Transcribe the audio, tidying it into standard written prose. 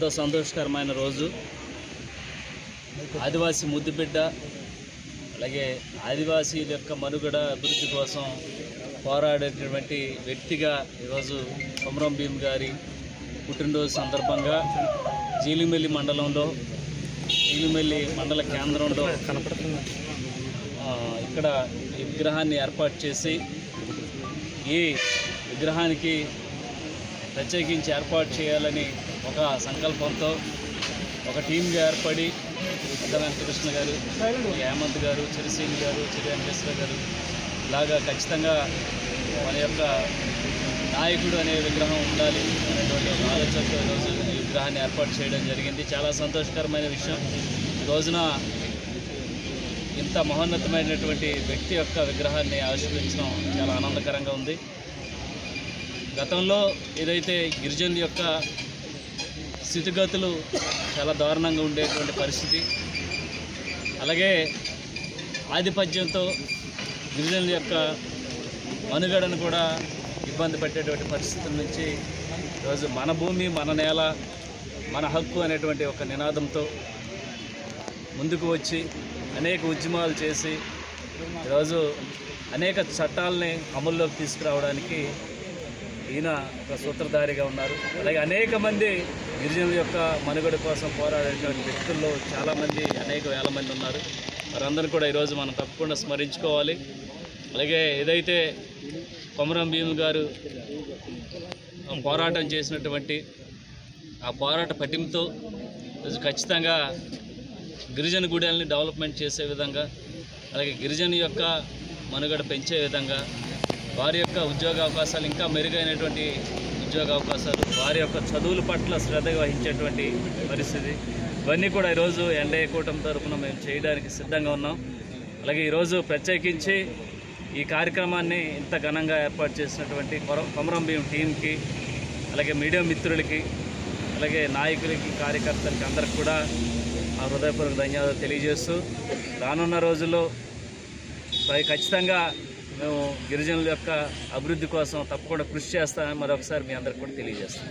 ఎంతో సంతోషకరమైన రోజు. ఆదివాసీ ముద్దుబిడ్డ, అలాగే ఆదివాసీల యొక్క మనుగడ అభివృద్ధి కోసం పోరాడేటటువంటి వ్యక్తిగా ఈరోజు కొమరం భీమ్ గారి పుట్టినరోజు సందర్భంగా జీలిమెల్లి మండలంలో, జీలిమెల్లి మండల కేంద్రంలో ఇక్కడ ఈ విగ్రహాన్ని ఏర్పాటు చేసి, ఈ విగ్రహానికి ప్రత్యేకించి ఏర్పాటు చేయాలని ఒక సంకల్పంతో ఒక టీంగా ఏర్పడి పెద్ద వెంకటకృష్ణ గారు, హేమంత్ గారు, చిరసీని గారు, చిరి వెంకటేశ్వర గారు ఇలాగా ఖచ్చితంగా మన యొక్క నాయకుడు అనే విగ్రహం ఉండాలి అనేటువంటి ఒక ఆలోచనతో ఈరోజు ఈ విగ్రహాన్ని ఏర్పాటు చేయడం జరిగింది. చాలా సంతోషకరమైన విషయం. ఈ రోజున ఇంత మహోన్నతమైనటువంటి వ్యక్తి యొక్క విగ్రహాన్ని ఆవిష్కరించడం చాలా ఆనందకరంగా ఉంది. గతంలో ఏదైతే గిరిజనుల యొక్క స్థితిగతులు చాలా దారుణంగా ఉండేటువంటి పరిస్థితి, అలాగే ఆధిపత్యంతో గిరిజనుల యొక్క మనుగడను కూడా ఇబ్బంది పెట్టేటువంటి పరిస్థితుల నుంచి ఈరోజు మన భూమి, మన నేల, మన హక్కు అనేటువంటి ఒక నినాదంతో ముందుకు వచ్చి అనేక ఉద్యమాలు చేసి ఈరోజు అనేక చట్టాలని అమల్లోకి తీసుకురావడానికి ఈయన ఒక సూత్రధారిగా ఉన్నారు. అలాగే అనేక మంది గిరిజనుల యొక్క మనుగడ కోసం పోరాడేటువంటి వ్యక్తుల్లో చాలామంది, అనేక వేల మంది ఉన్నారు. వారందరూ కూడా ఈరోజు మనం తప్పకుండా స్మరించుకోవాలి. అలాగే ఏదైతే కొమరం భీమ్ గారు పోరాటం చేసినటువంటి ఆ పోరాట పటిమతో ఈరోజు ఖచ్చితంగా గిరిజన గుడాలని డెవలప్మెంట్ చేసే విధంగా, అలాగే గిరిజన యొక్క మనుగడ పెంచే విధంగా, వారి యొక్క ఉద్యోగ అవకాశాలు ఇంకా మెరుగైనటువంటి ఉద్యోగ అవకాశాలు, వారి యొక్క చదువుల పట్ల శ్రద్ధ వహించేటువంటి పరిస్థితి, ఇవన్నీ కూడా ఈరోజు ఎన్డీఏ కూటమి తరఫున మేము చేయడానికి సిద్ధంగా ఉన్నాం. అలాగే ఈరోజు ప్రత్యేకించి ఈ కార్యక్రమాన్ని ఇంత ఘనంగా ఏర్పాటు చేసినటువంటి కొమరం భీమ్ టీంకి, అలాగే మీడియా మిత్రులకి, అలాగే నాయకులకి, కార్యకర్తలకి అందరికి కూడా ఆ హృదయపూర్వక ధన్యవాదాలు తెలియజేస్తూ, రానున్న రోజుల్లో ఖచ్చితంగా మేము గిరిజనుల యొక్క అభివృద్ధి కోసం తప్పకుండా కృషి చేస్తామని మరొకసారి మీ అందరికి కూడా తెలియజేస్తాం.